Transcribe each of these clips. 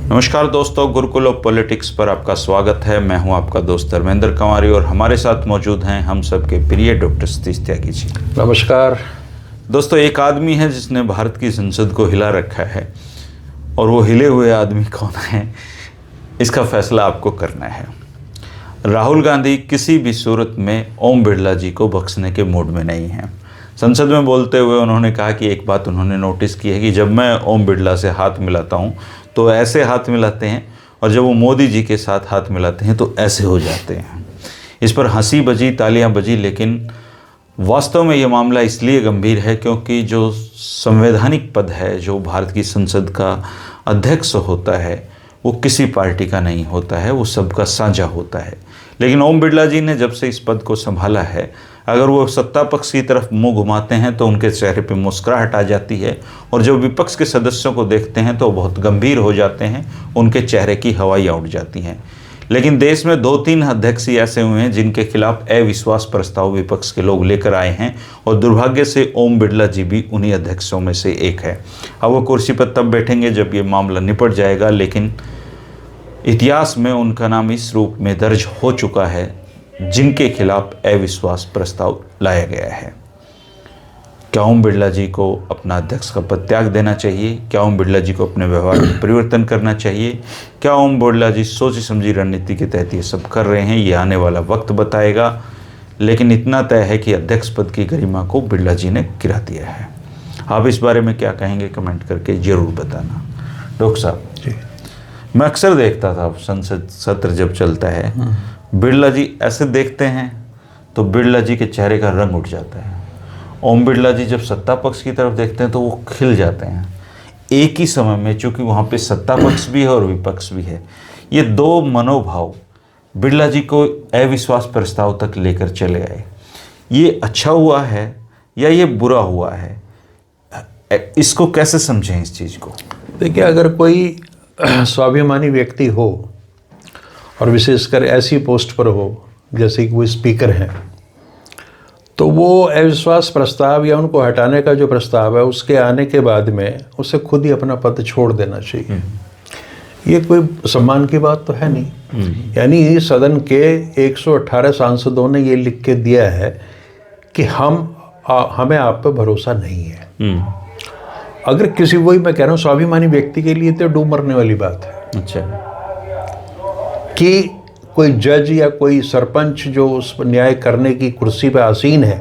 नमस्कार दोस्तों, Gurukul of politics पर आपका स्वागत है। मैं हूं आपका दोस्त धर्मेंद्र कंवारी और हमारे साथ मौजूद हैं हम सबके प्रिय डॉक्टर सतीश त्यागी जी। नमस्कार दोस्तों, एक आदमी है जिसने भारत की संसद को हिला रखा है और वो हिले हुए आदमी कौन है, इसका फैसला आपको करना है। राहुल गांधी किसी भी सूरत में ओम बिरला जी को बख्शने के मूड में नहीं हैं। संसद में बोलते हुए उन्होंने कहा कि एक बात उन्होंने नोटिस की है कि जब मैं ओम बिरला से हाथ मिलाता हूं तो ऐसे हाथ मिलाते हैं और जब वो मोदी जी के साथ हाथ मिलाते हैं तो ऐसे हो जाते हैं। इस पर हंसी बजी, तालियां बजी, लेकिन वास्तव में ये मामला इसलिए गंभीर है क्योंकि जो संवैधानिक पद है, जो भारत की संसद का अध्यक्ष होता है, वो किसी पार्टी का नहीं होता है, वो सबका साझा होता है। लेकिन ओम बिरला जी ने जब से इस पद को संभाला है, अगर वो सत्ता पक्ष की तरफ मुंह घुमाते हैं तो उनके चेहरे पे मुस्कुराहट आ जाती है और जब विपक्ष के सदस्यों को देखते हैं तो बहुत गंभीर हो जाते हैं, उनके चेहरे की हवाइयाँ उड़ जाती हैं। लेकिन देश में 2-3 अध्यक्ष ही ऐसे हुए हैं जिनके खिलाफ अविश्वास प्रस्ताव विपक्ष के लोग लेकर आए हैं और दुर्भाग्य से ओम बिरला जी भी उन्हीं अध्यक्षों में से एक है। अब वो कुर्सी पर तब बैठेंगे जब ये मामला निपट जाएगा, लेकिन इतिहास में उनका नाम इस रूप में दर्ज हो चुका है जिनके खिलाफ अविश्वास प्रस्ताव लाया गया है। क्या ओम बिरला जी को अपना अध्यक्ष का पद त्याग देना चाहिए? क्या ओम बिरला जी को अपने व्यवहार में परिवर्तन करना चाहिए? क्या ओम बिरला जी सोची समझी रणनीति के तहत ये सब कर रहे हैं? ये आने वाला वक्त बताएगा। लेकिन इतना तय है कि अध्यक्ष पद की गरिमा को बिरला जी ने गिरा दिया है। आप इस बारे में क्या कहेंगे? कमेंट करके ज़रूर बताना। डॉक्टर साहब जी, मैं अक्सर देखता था संसद सत्र जब चलता है, बिरला जी ऐसे देखते हैं तो बिरला जी के चेहरे का रंग उठ जाता है। ओम बिरला जी जब सत्ता पक्ष की तरफ देखते हैं तो वो खिल जाते हैं। एक ही समय में, चूँकि वहाँ पे सत्ता पक्ष भी है और विपक्ष भी है, ये दो मनोभाव बिरला जी को अविश्वास प्रस्ताव तक लेकर चले आए। ये अच्छा हुआ है या ये बुरा हुआ है? इसको कैसे समझें इस चीज़ को? देखिए, अगर कोई स्वाभिमानी व्यक्ति हो और विशेषकर ऐसी पोस्ट पर हो जैसे कि वो स्पीकर हैं, तो वो अविश्वास प्रस्ताव या उनको हटाने का जो प्रस्ताव है उसके आने के बाद में उसे खुद ही अपना पद छोड़ देना चाहिए। ये कोई सम्मान की बात तो है नहीं। यानी सदन के 118 सांसदों ने ये लिख के दिया है कि हमें आप पर भरोसा नहीं है। अगर किसी, वही मैं कह रहा हूँ, स्वाभिमानी व्यक्ति के लिए तो डूब मरने वाली बात है। अच्छा, कि कोई जज या कोई सरपंच जो उस न्याय करने की कुर्सी पर आसीन है,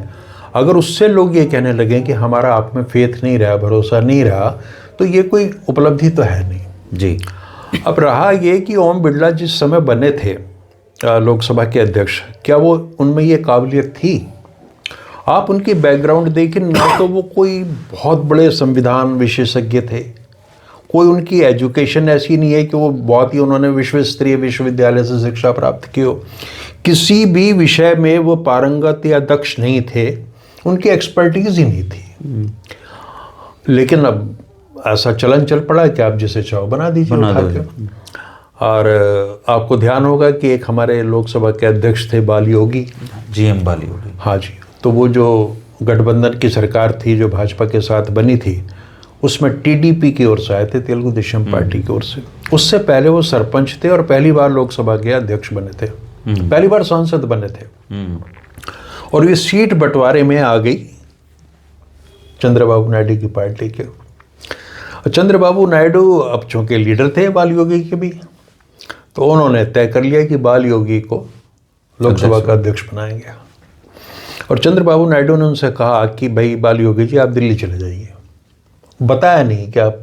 अगर उससे लोग ये कहने लगे कि हमारा आप में फेथ नहीं रहा, भरोसा नहीं रहा, तो ये कोई उपलब्धि तो है नहीं जी। अब रहा ये कि ओम बिरला जिस समय बने थे लोकसभा के अध्यक्ष, क्या वो उनमें ये काबिलियत थी? आप उनकी बैकग्राउंड देखें ना, तो वो कोई बहुत बड़े संविधान विशेषज्ञ थे। कोई उनकी एजुकेशन ऐसी नहीं है कि वो बहुत ही उन्होंने विश्व स्तरीय विश्वविद्यालय से शिक्षा प्राप्त की हो। किसी भी विषय में वो पारंगत या दक्ष नहीं थे, उनकी एक्सपर्टीज ही नहीं थी। लेकिन अब ऐसा चलन चल पड़ा कि आप जिसे चाहो बना दीजिए उठा के। और आपको ध्यान होगा कि एक हमारे लोकसभा के अध्यक्ष थे बाल योगी, GM बाल योगी। हाँ जी, तो वो जो गठबंधन की सरकार थी जो भाजपा के साथ बनी थी, उसमें TDP की ओर से आए थे, तेलुगु देशम पार्टी की ओर से। उससे पहले वो सरपंच थे और पहली बार लोकसभा के अध्यक्ष बने थे, पहली बार सांसद बने थे। और ये सीट बंटवारे में आ गई चंद्रबाबू नायडू की पार्टी के। चंद्रबाबू नायडू अब चूंकि लीडर थे बाल योगी के भी, तो उन्होंने तय कर लिया कि बाल योगी को लोकसभा का अध्यक्ष बनाएंगे। और चंद्रबाबू नायडू ने उनसे कहा कि भाई बाल योगी जी, आप दिल्ली चले जाइए। बताया नहीं कि आप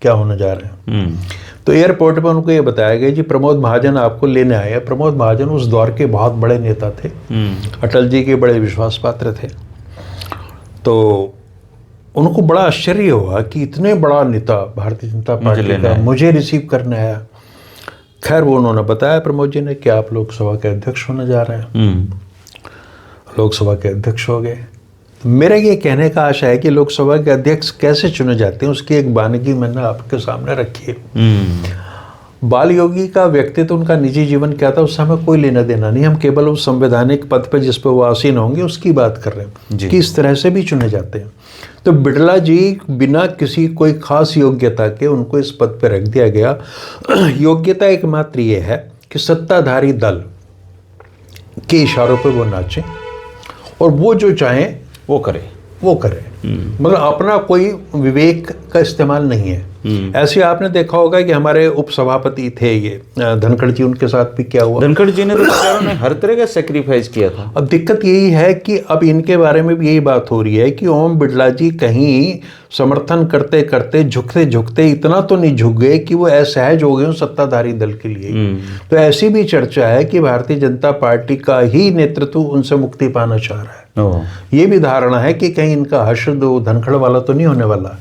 क्या होने जा रहे हैं। तो एयरपोर्ट पर उनको ये बताया गया जी प्रमोद महाजन आपको लेने आए हैं। प्रमोद महाजन उस दौर के बहुत बड़े नेता थे, अटल जी के बड़े विश्वास पात्र थे। तो उनको बड़ा आश्चर्य हुआ कि इतने बड़ा नेता भारतीय जनता पार्टी का मुझे रिसीव करने आया। खैर, वो उन्होंने बताया प्रमोद जी ने कि आप लोकसभा के अध्यक्ष होने जा रहे हैं। लोकसभा के अध्यक्ष हो गए। तो मेरा ये कहने का आशा है कि लोकसभा के अध्यक्ष कैसे चुने जाते हैं उसकी एक बानगी मैंने आपके सामने रखी है। बाल योगी का व्यक्तित्व, उनका निजी जीवन क्या था, उससे हमें कोई लेना देना नहीं। हम केवल उस संवैधानिक पद पर जिस पर वो आसीन होंगे उसकी बात कर रहे हैं कि इस तरह से भी चुने जाते हैं। तो बिड़ला जी बिना किसी कोई खास योग्यता के उनको इस पद पर रख दिया गया। योग्यता एकमात्र ये है कि सत्ताधारी दल के इशारों पर वो नाचें और वो जो चाहें वो करें। मतलब अपना कोई विवेक का इस्तेमाल नहीं है। ऐसे आपने देखा होगा कि हमारे उपसभापति थे ये धनखड़ जी, उनके साथ भी क्या हुआ। धनखड़ जी ने तो बेचारों ने हर तरह का सेक्रीफाइस किया था। अब दिक्कत यही है कि अब इनके बारे में भी यही बात हो रही है कि ओम बिड़ला जी कहीं समर्थन करते करते झुकते झुकते इतना तो नहीं झुक गए कि वो असहज हो गए सत्ताधारी दल के लिए। तो ऐसी भी चर्चा है कि भारतीय जनता पार्टी का ही नेतृत्व उनसे मुक्ति पाना चाह रहा है। ये भी धारणा है कि कहीं इनका हश्र दो धनखड़ वाला तो नहीं होने वाला।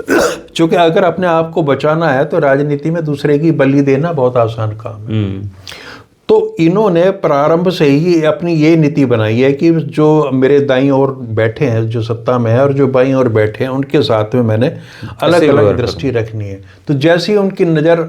क्योंकि अगर अपने आप को बचाना है तो राजनीति में दूसरे की बलि देना बहुत आसान काम है। तो इन्होंने प्रारंभ से ही अपनी ये नीति बनाई है कि जो मेरे दाईं ओर बैठे हैं, जो सत्ता में है, और जो बाईं ओर बैठे हैं, उनके साथ में मैंने अलग अलग दृष्टि रखनी है। तो जैसे ही उनकी नज़र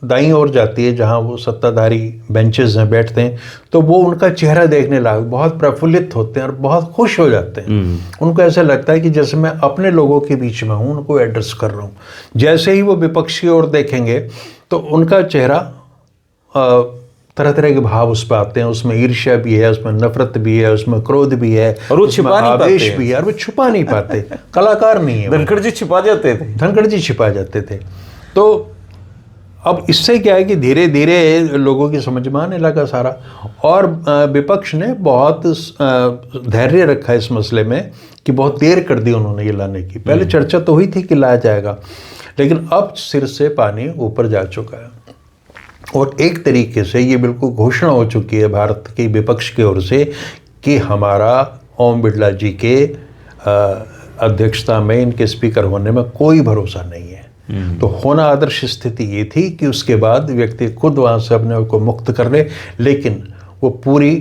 दाईं ओर जाती है जहाँ वो सत्ताधारी बेंचेस हैं, बैठते हैं, तो वो उनका चेहरा देखने लगा बहुत प्रफुल्लित होते हैं और बहुत खुश हो जाते हैं। उनको ऐसा लगता है कि जैसे मैं अपने लोगों के बीच में हूँ, उनको एड्रेस कर रहा हूँ। जैसे ही वो विपक्ष की ओर देखेंगे तो उनका चेहरा तरह तरह के भाव उस पर आते हैं। उसमें ईर्ष्या भी है, उसमें नफरत भी है, उसमें क्रोध भी है, और वो छिपा नहीं आवेश भी है, और वो छुपा नहीं पाते। कलाकार नहीं है। धनखड़ जी छिपा जाते थे। तो अब इससे क्या है कि धीरे धीरे लोगों की समझ में आने लगा सारा, और विपक्ष ने बहुत धैर्य रखा इस मसले में कि बहुत देर कर दी उन्होंने ये लाने की। पहले चर्चा तो हुई थी कि लाया जाएगा, लेकिन अब सिर से पानी ऊपर जा चुका है और एक तरीके से ये बिल्कुल घोषणा हो चुकी है भारत के विपक्ष की ओर से कि हमारा ओम बिड़ला जी के अध्यक्षता में, इनके स्पीकर होने में कोई भरोसा नहीं है। तो होना आदर्श स्थिति ये थी कि उसके बाद व्यक्ति खुद वहाँ से अपने को मुक्त कर ले, लेकिन वो पूरी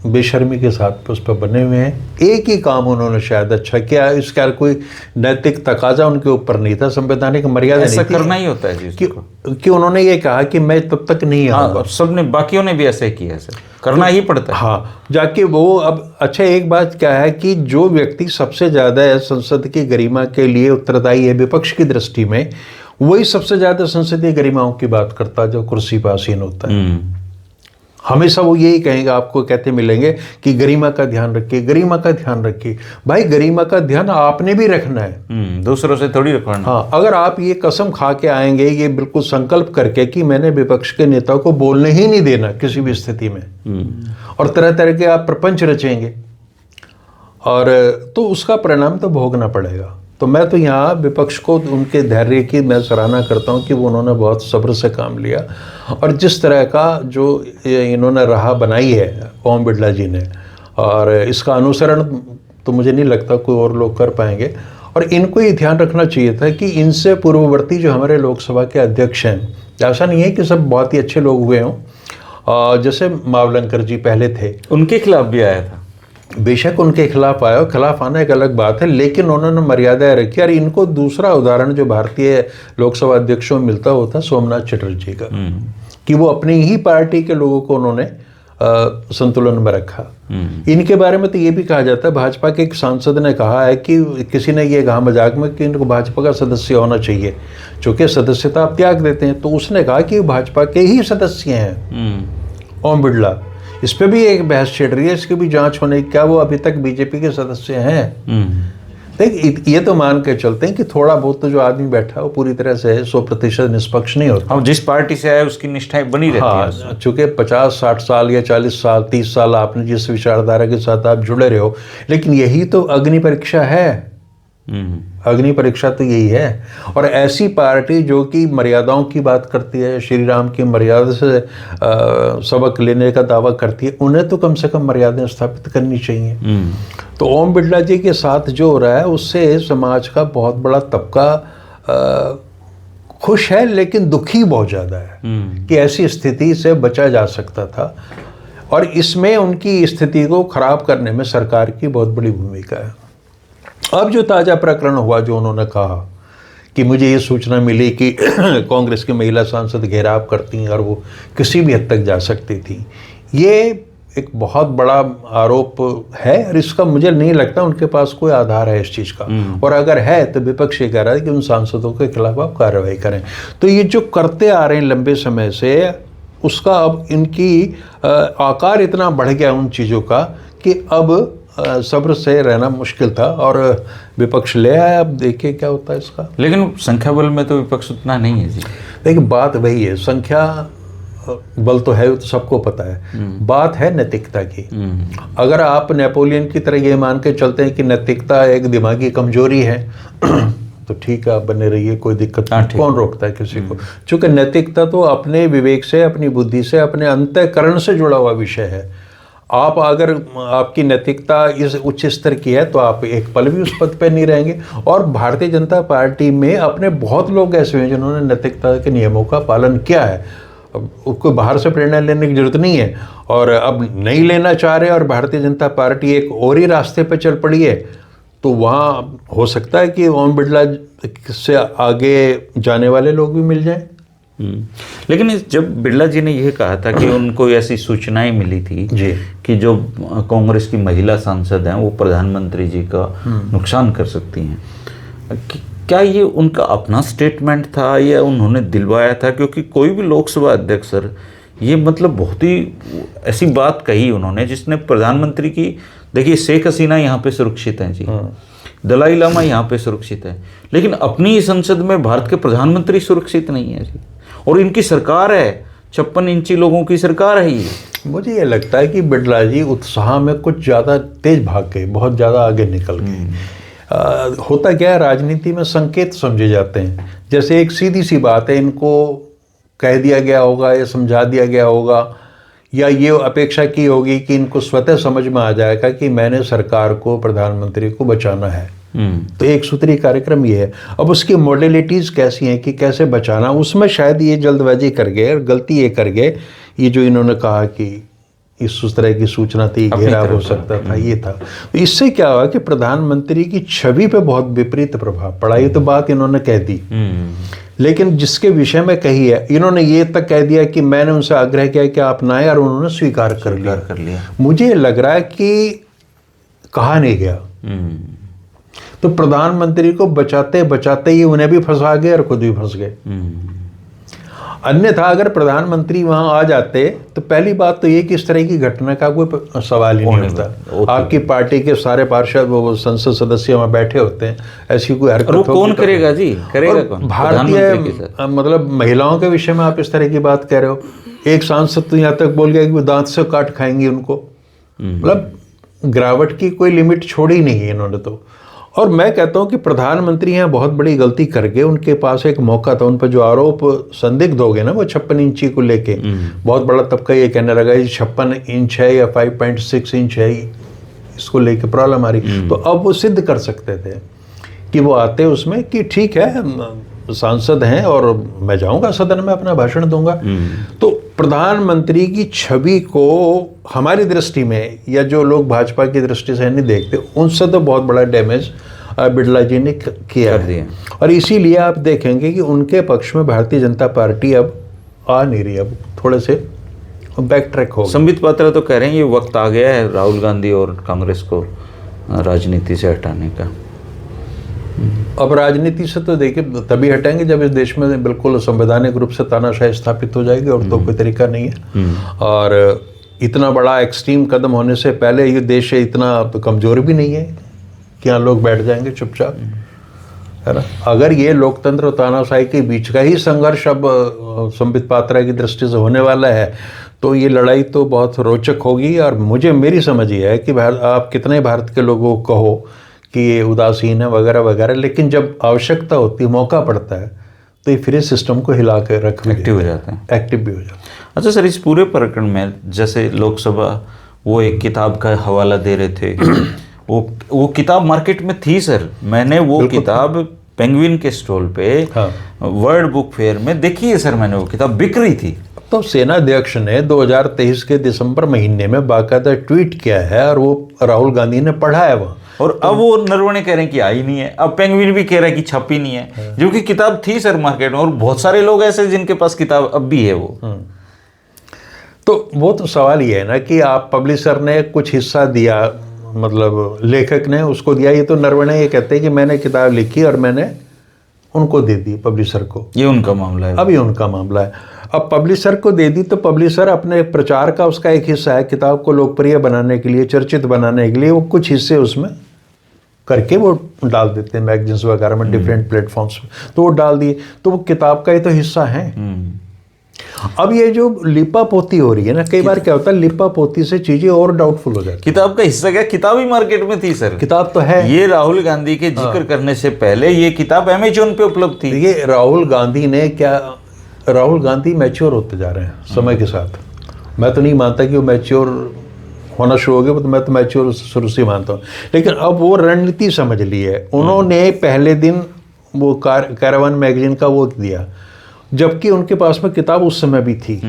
बेशर्मी के साथ उस पर बने हुए हैं। एक ही काम उन्होंने शायद अच्छा किया, इसका कोई नैतिक तकाजा उनके ऊपर नहीं था, संवैधानिक मर्यादा नहीं थी। ऐसा करना ही होता है जी कि उन्होंने ये कहा कि मैं तब तक नहीं आऊंगा। सबने, बाकियों ने भी ऐसे किया, ऐसे करना ही पड़ता है। हाँ, जाके वो अब अच्छा, एक बात क्या है कि जो व्यक्ति सबसे ज़्यादा संसद की गरिमा के लिए उत्तरदायी है विपक्ष की दृष्टि में, वही सबसे ज़्यादा संसदीय गरिमाओं की बात करता है जो कुर्सी पर आसीन होता है। हमेशा वो यही कहेंगे, आपको कहते मिलेंगे कि गरिमा का ध्यान रखिए, गरिमा का ध्यान रखिए। भाई गरिमा का ध्यान आपने भी रखना है, दूसरों से थोड़ी रखवाना। हाँ, अगर आप ये कसम खा के आएंगे, ये बिल्कुल संकल्प करके कि मैंने विपक्ष के नेता को बोलने ही नहीं देना किसी भी स्थिति में, और तरह तरह के आप प्रपंच रचेंगे, और तो उसका परिणाम तो भोगना पड़ेगा। तो मैं तो यहाँ विपक्ष को उनके धैर्य की मैं सराहना करता हूँ कि वो उन्होंने बहुत सब्र से काम लिया, और जिस तरह का जो इन्होंने राह बनाई है ओम बिड़ला जी ने, और इसका अनुसरण तो मुझे नहीं लगता कोई और लोग कर पाएंगे। और इनको ये ध्यान रखना चाहिए था कि इनसे पूर्ववर्ती जो हमारे लोकसभा के अध्यक्ष हैं, ऐसा नहीं है कि सब बहुत ही अच्छे लोग हुए हों। जैसे मावलंकर जी पहले थे, उनके खिलाफ भी आया था, बेशक उनके खिलाफ आया, खिलाफ आना एक अलग बात है, लेकिन उन्होंने मर्यादाएं रखी। और इनको दूसरा उदाहरण जो भारतीय लोकसभा अध्यक्षों में मिलता होता सोमनाथ चटर्जी का, कि वो अपनी ही पार्टी के लोगों को उन्होंने संतुलन में रखा। इनके बारे में तो ये भी कहा जाता है, भाजपा के एक सांसद ने कहा है कि किसी ने ये कहा मजाक में कि इनको भाजपा का सदस्य होना चाहिए, चूँकि सदस्यता आप त्याग देते हैं। तो उसने कहा कि भाजपा के ही सदस्य हैं ओम बिड़ला। इस पर भी एक बहस छिड़ रही है, इसकी भी जांच होने, क्या वो अभी तक बीजेपी के सदस्य हैं। देख, ये तो मान के चलते हैं कि थोड़ा बहुत तो जो आदमी बैठा है वो पूरी तरह से 100% निष्पक्ष नहीं होता। हम जिस पार्टी से आए उसकी निष्ठाएं बनी रहती हैं। हाँ, चूँकि 50-60 साल या 40 साल 30 साल आपने जिस विचारधारा के साथ आप जुड़े रहे हो, लेकिन यही तो अग्नि परीक्षा है। अग्नि परीक्षा तो यही है। और ऐसी पार्टी जो कि मर्यादाओं की बात करती है, श्री राम की मर्यादा से सबक लेने का दावा करती है, उन्हें तो कम से कम मर्यादाएं स्थापित करनी चाहिए। तो ओम बिड़ला जी के साथ जो हो रहा है उससे समाज का बहुत बड़ा तबका खुश है, लेकिन दुखी बहुत ज़्यादा है कि ऐसी स्थिति से बचा जा सकता था, और इसमें उनकी स्थिति को खराब करने में सरकार की बहुत बड़ी भूमिका है। अब जो ताज़ा प्रकरण हुआ, जो उन्होंने कहा कि मुझे ये सूचना मिली कि कांग्रेस की महिला सांसद घेराव करती हैं और वो किसी भी हद तक जा सकती थी। ये एक बहुत बड़ा आरोप है और इसका मुझे नहीं लगता उनके पास कोई आधार है इस चीज़ का, और अगर है तो विपक्ष ये कह रहा है कि उन सांसदों के खिलाफ आप कार्रवाई करें। तो ये जो करते आ रहे हैं लंबे समय से, उसका अब इनकी आकार इतना बढ़ गया उन चीज़ों का कि अब सब्र से रहना मुश्किल था और विपक्ष ले आया। अब देखिए क्या होता है इसका। लेकिन संख्या बल में तो विपक्ष उतना नहीं है जी। देखिए बात वही है, संख्या बल तो है, तो सबको पता है, बात है नैतिकता की। अगर आप नेपोलियन की तरह ये मान के चलते हैं कि नैतिकता एक दिमागी कमजोरी है तो ठीक है, आप बने रहिए, कोई दिक्कत नहीं, कौन रोकता है किसी को। चूंकि नैतिकता तो अपने विवेक से, अपनी बुद्धि से, अपने अंतःकरण से जुड़ा हुआ विषय है। आप अगर आपकी नैतिकता इस उच्च स्तर की है तो आप एक पल भी उस पद पर नहीं रहेंगे। और भारतीय जनता पार्टी में अपने बहुत लोग ऐसे हैं जिन्होंने नैतिकता के नियमों का पालन किया है। अब कोई बाहर से प्रेरणा लेने की जरूरत नहीं है, और अब नहीं लेना चाह रहे और भारतीय जनता पार्टी एक और ही रास्ते पर चल पड़ी है, तो वहाँ हो सकता है कि ओम बिरला से आगे जाने वाले लोग भी मिल जाएं। लेकिन जब बिरला जी ने यह कहा था कि उनको ऐसी सूचनाएं मिली थी जी कि जो कांग्रेस की महिला सांसद हैं वो प्रधानमंत्री जी का नुकसान कर सकती हैं, क्या ये उनका अपना स्टेटमेंट था या उन्होंने दिलवाया था? क्योंकि कोई भी लोकसभा अध्यक्ष सर, ये मतलब बहुत ही ऐसी बात कही उन्होंने जिसने प्रधानमंत्री की, देखिए शेख हसीना यहाँ पे सुरक्षित हैं जी, दलाई लामा यहाँ पे सुरक्षित है, लेकिन अपनी संसद में भारत के प्रधानमंत्री सुरक्षित नहीं है जी। और इनकी सरकार है, 56 इंची लोगों की सरकार है ये। मुझे ये लगता है कि बिरला जी उत्साह में कुछ ज़्यादा तेज भाग गए, बहुत ज़्यादा आगे निकल गए। होता क्या है, राजनीति में संकेत समझे जाते हैं। जैसे एक सीधी सी बात है, इनको कह दिया गया होगा या समझा दिया गया होगा या ये अपेक्षा की होगी कि इनको स्वतः समझ में आ जाएगा कि मैंने सरकार को, प्रधानमंत्री को बचाना है। तो एक सूत्री कार्यक्रम ये है। अब उसकी मॉडलिटीज़ कैसी हैं कि कैसे बचाना, उसमें शायद ये जल्दबाजी कर गए और गलती ये कर गए, ये जो इन्होंने कहा कि इस तरह की सूचना थी, घेराव हो सकता था, ये था। तो इससे क्या हुआ कि प्रधानमंत्री की छवि पे बहुत विपरीत प्रभाव पड़ा। ये तो बात इन्होंने कह दी, लेकिन जिसके विषय में कही है, इन्होंने ये तक कह दिया कि मैंने उनसे आग्रह किया कि आप ना आए, और उन्होंने स्वीकार कर लिया। मुझे लग रहा है कि कहा नहीं गया, तो प्रधानमंत्री को बचाते बचाते ही उन्हें भी फंसा गए और खुद भी फंस गए। अन्यथा अगर प्रधानमंत्री वहां आ जाते तो पहली बात तो ये कि इस तरह की घटना का कोई सवाल ही नहीं होता। आपकी पार्टी के सारे पार्षद, वो संसद सदस्य वहां बैठे होते हैं, ऐसी कोई हरकत होगी कौन करेगा जी? करेगा कौन? भारतीय मतलब महिलाओं के विषय में आप इस तरह की बात कह रहे हो। एक सांसद तो यहाँ तक बोल गया कि वो दांत से काट खाएंगी उनको। मतलब गिरावट की कोई लिमिट छोड़ी नहीं है इन्होंने तो। और मैं कहता हूं कि प्रधानमंत्री यहाँ बहुत बड़ी गलती कर गए। उनके पास एक मौका था, उन पर जो आरोप संदिग्ध हो गए ना, वो 56 इंची को लेके बहुत बड़ा तबका ये कहने लगा 56 इंच है या 5.6 इंच है, इसको लेके प्रॉब्लम आ रही। तो अब वो सिद्ध कर सकते थे कि वो आते उसमें कि ठीक है सांसद हैं और मैं जाऊंगा सदन में अपना भाषण दूंगा। तो प्रधानमंत्री की छवि को हमारी दृष्टि में, या जो लोग भाजपा की दृष्टि से नहीं देखते, उनसे तो बहुत बड़ा डैमेज बिरला जी ने किया है। और इसीलिए आप देखेंगे कि उनके पक्ष में भारतीय जनता पार्टी अब आ नहीं रही, अब थोड़े से बैक ट्रैक हो। संबित पात्रा तो कह रहे हैं ये वक्त आ गया है राहुल गांधी और कांग्रेस को राजनीति से हटाने का। अब राजनीति से तो देखिए तभी हटेंगे जब इस देश में बिल्कुल संवैधानिक रूप से तानाशाही स्थापित हो जाएगी, और तो कोई तरीका नहीं है। और इतना बड़ा एक्सट्रीम कदम होने से पहले ये देश इतना तो कमजोर भी नहीं है कि यहाँ लोग बैठ जाएंगे चुपचाप, है ना। अगर ये लोकतंत्र और तानाशाही के बीच का ही संघर्ष अब संबित पात्रा की दृष्टि से होने वाला है, तो ये लड़ाई तो बहुत रोचक होगी। और मेरी समझ ये है कि आप कितने भारत के लोगों को कहो कि ये उदासीन है वगैरह वगैरह, लेकिन जब आवश्यकता होती है, मौका पड़ता है, तो ये फिर सिस्टम को हिला के रख एक्टिव हो जाता है, एक्टिव भी हो जाता है। अच्छा सर, इस पूरे प्रकरण में जैसे लोकसभा वो एक किताब का हवाला दे रहे थे, वो किताब मार्केट में थी सर, मैंने वो किताब पेंगुइन के स्टॉल पे वर्ल्ड बुक फेयर में देखी है सर, मैंने वो किताब बिक रही थी। तो सेनाध्यक्ष ने 2023 के दिसंबर महीने में बाकायदा ट्वीट किया है और वो राहुल गांधी ने पढ़ा है वहाँ। और अब वो नरवणे कह रहे हैं कि आई नहीं है, अब पेंगुइन भी कह रहा है कि छपी नहीं है, जो कि किताब थी सर मार्केट में, और बहुत सारे लोग ऐसे जिनके पास किताब अब भी है वो। तो वो तो सवाल ये है ना कि आप पब्लिशर ने कुछ हिस्सा दिया, मतलब लेखक ने उसको दिया, ये तो नरवणे ये कहते हैं कि मैंने किताब लिखी और मैंने उनको दे दी पब्लिशर को, ये उनका मामला है। अब ये उनका मामला है। अब पब्लिशर को दे दी तो पब्लिशर अपने प्रचार का उसका एक हिस्सा है, किताब को लोकप्रिय बनाने के लिए, चर्चित बनाने के लिए वो कुछ हिस्से उसमें करके वो डाल देते हैं मैगजीन्स वगैरह में, डिफरेंट प्लेटफॉर्म्स में, तो वो डाल दिए, तो वो किताब का ही तो हिस्सा है। अब ये जो लिपा पोती हो रही है ना, कई बार क्या होता है लिपा पोती से चीजें और डाउटफुल हो जाती है। किताब का हिस्सा क्या, किताब ही मार्केट में थी सर, किताब तो है। ये राहुल गांधी के जिक्र करने से पहले ये किताब अमेज़न पे उपलब्ध थी। ये राहुल गांधी ने क्या, राहुल गांधी मैच्योर होते जा रहे हैं समय के साथ। मैं तो नहीं मानता कि वो मैच्योर होना शुरू हो गया, तो मैं तो मैच्योर शुरू से मानता हूँ, लेकिन अब वो रणनीति समझ ली है उन्होंने। पहले दिन वो कैरावन मैगजीन का वो दिया, जबकि उनके पास में किताब उस समय भी थी।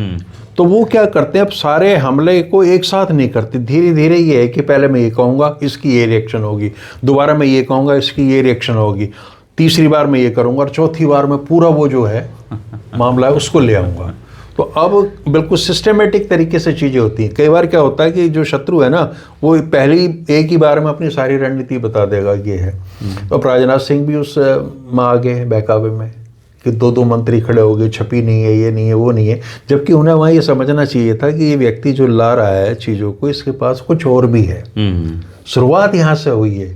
तो वो क्या करते हैं, अब सारे हमले को एक साथ नहीं करते, धीरे धीरे ये है कि पहले मैं ये कहूँगा इसकी ये रिएक्शन होगी, दोबारा मैं ये कहूँगा इसकी ये रिएक्शन होगी, तीसरी बार मैं ये करूँगा और चौथी बार मैं पूरा वो जो है मामला है उसको ले आऊँगा। तो अब बिल्कुल सिस्टमेटिक तरीके से चीज़ें होती हैं। कई बार क्या होता है कि जो शत्रु है ना वो पहली एक ही बार में अपनी सारी रणनीति बता देगा ये है। तो राजनाथ सिंह भी उस में आ गए बहकावे में कि दो मंत्री खड़े हो गए, छपी नहीं है, ये नहीं है, वो नहीं है, जबकि उन्हें वहाँ ये समझना चाहिए था कि ये व्यक्ति जो ला रहा है चीज़ों को, इसके पास कुछ और भी है। शुरुआत यहाँ से हुई है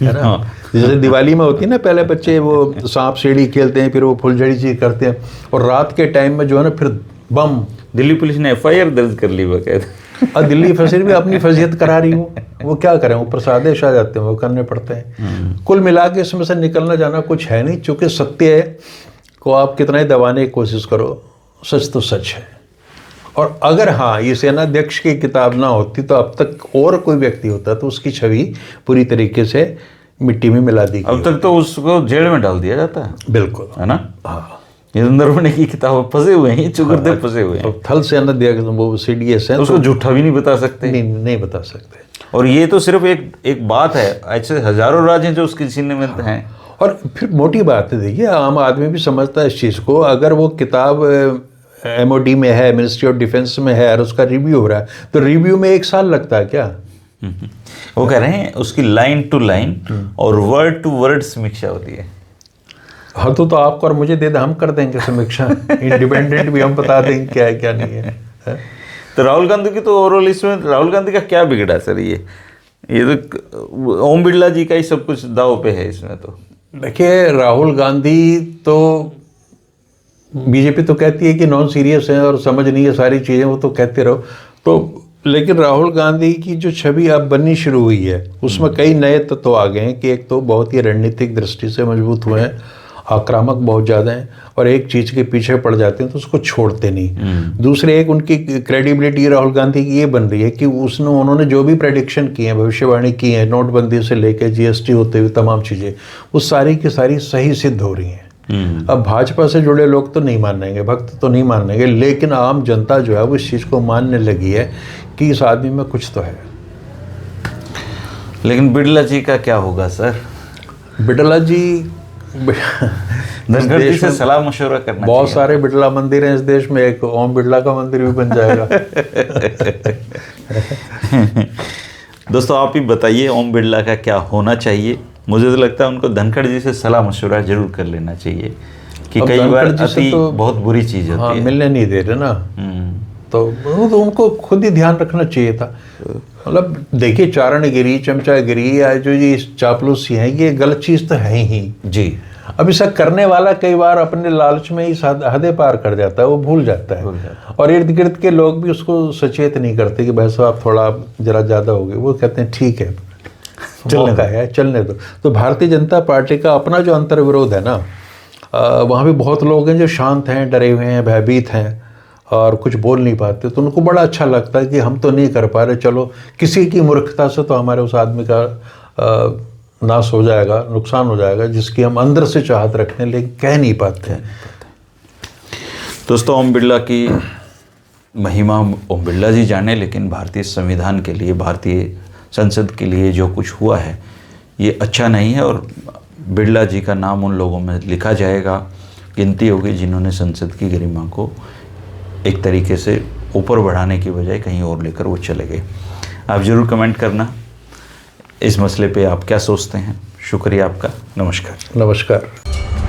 ना। जैसे दिवाली में होती है ना, पहले बच्चे वो सांप सीढ़ी खेलते हैं, फिर वो फुलझड़ी चीज करते हैं, और रात के टाइम में जो है ना फिर बम। दिल्ली पुलिस ने FIR दर्ज कर ली बकायदा। और दिल्ली फसील भी अपनी फजीयत करा रही हो, वो क्या करें, ऊपर से आदेश आ जाते हैं, वो करने पड़ते हैं। कुल मिला के इसमें से निकलना जाना कुछ है नहीं, चूँकि सत्य है को आप कितना ही दबाने की कोशिश करो, सच तो सच है। और अगर हाँ ये सेनाध्यक्ष की किताब ना होती तो अब तक और कोई व्यक्ति होता तो उसकी छवि पूरी तरीके से मिट्टी में मिला दी गई। अब तक तो उसको जेल में डाल दिया जाता है। बिल्कुल, है ना। हाँ, ये नरवणे की किताब फंसे हुए हैं, चुगरदे फंसे हुए हैं। थल सेनाध्यक्ष वो CDS है, उसको झूठा भी नहीं बता सकते। नहीं बता सकते। और ये तो सिर्फ एक बात है, ऐसे हजारों राज्य हैं जो उसके सीने में हैं। और फिर मोटी बात है, देखिए आम आदमी भी समझता है इस चीज़ को। अगर वो किताब MOD में है, मिनिस्ट्री ऑफ डिफेंस में है और उसका रिव्यू हो रहा है, तो रिव्यू में 1 साल लगता है क्या? वो कह रहे हैं उसकी लाइन टू लाइन और वर्ड टू वर्ड समीक्षा होती है। हाँ तो आपको और मुझे दे दे, हम कर देंगे समीक्षा। इंडिपेंडेंट भी हम बता देंगे क्या है क्या नहीं है। तो राहुल गांधी की तो ओवरऑल इसमें राहुल गांधी का क्या बिगड़ा सर? ये तो ओम बिरला जी का ही सब कुछ दाव पे है इसमें। तो देखिए राहुल गांधी तो बीजेपी तो कहती है कि नॉन सीरियस है और समझ नहीं है सारी चीज़ें, वो तो कहते रहो। तो लेकिन राहुल गांधी की जो छवि अब बननी शुरू हुई है उसमें कई नए तत्व आ गए हैं कि एक तो बहुत ही रणनीतिक दृष्टि से मजबूत हुए हैं, आक्रामक बहुत ज़्यादा हैं, और एक चीज़ के पीछे पड़ जाते हैं तो उसको छोड़ते नहीं। दूसरे एक उनकी क्रेडिबिलिटी राहुल गांधी की ये बन रही है कि उन्होंने जो भी प्रेडिक्शन की है, भविष्यवाणी की है, नोटबंदी से लेकर GST होते हुए तमाम चीज़ें, वो सारी की सारी सही सिद्ध हो रही हैं। अब भाजपा से जुड़े लोग तो नहीं मानेंगे, भक्त तो नहीं मानेंगे, लेकिन आम जनता जो है वो इस चीज़ को मानने लगी है कि इस आदमी में कुछ तो है। लेकिन बिरला जी का क्या होगा सर? बिरला जी धनखड़ जी से सलाह मशवरा करना बहुत सारे बिरला मंदिर हैं इस देश में, एक ओम बिरला का मंदिर भी बन जाएगा। दोस्तों आप ही बताइए ओम बिरला का क्या होना चाहिए? मुझे तो लगता है उनको धनखड़ जी से सलाह मशवरा जरूर कर लेना चाहिए कि कई बार अति तो बहुत बुरी चीज होती है। मिलने नहीं दे रहे ना, तो उनको खुद ही ध्यान रखना चाहिए था। मतलब देखिए चारणगिरी, चमचागिरी या जो ये चापलूसी है ये गलत चीज़ तो है ही जी। अब इसे करने वाला कई बार अपने लालच में ही हदें पार कर जाता है, वो भूल जाता है। और इर्द गिर्द के लोग भी उसको सचेत नहीं करते कि भाई साहब आप थोड़ा जरा ज़्यादा हो गए। वो कहते हैं ठीक है चलने दो। तो भारतीय जनता पार्टी का अपना जो अंतर्विरोध है ना, वहाँ भी बहुत लोग हैं जो शांत हैं, डरे हुए हैं, भयभीत हैं और कुछ बोल नहीं पाते। तो उनको बड़ा अच्छा लगता है कि हम तो नहीं कर पा रहे, चलो किसी की मूर्खता से तो हमारे उस आदमी का नाश हो जाएगा, नुकसान हो जाएगा, जिसकी हम अंदर से चाहत रखते हैं लेकिन कह नहीं पाते हैं। दोस्तों ओम बिरला की महिमा ओम बिरला जी जाने, लेकिन भारतीय संविधान के लिए, भारतीय संसद के लिए जो कुछ हुआ है ये अच्छा नहीं है। और बिरला जी का नाम उन लोगों में लिखा जाएगा, गिनती होगी जिन्होंने संसद की गरिमा को एक तरीके से ऊपर बढ़ाने की बजाय कहीं और लेकर वो चले गए। आप ज़रूर कमेंट करना इस मसले पे आप क्या सोचते हैं। शुक्रिया आपका। नमस्कार। नमस्कार।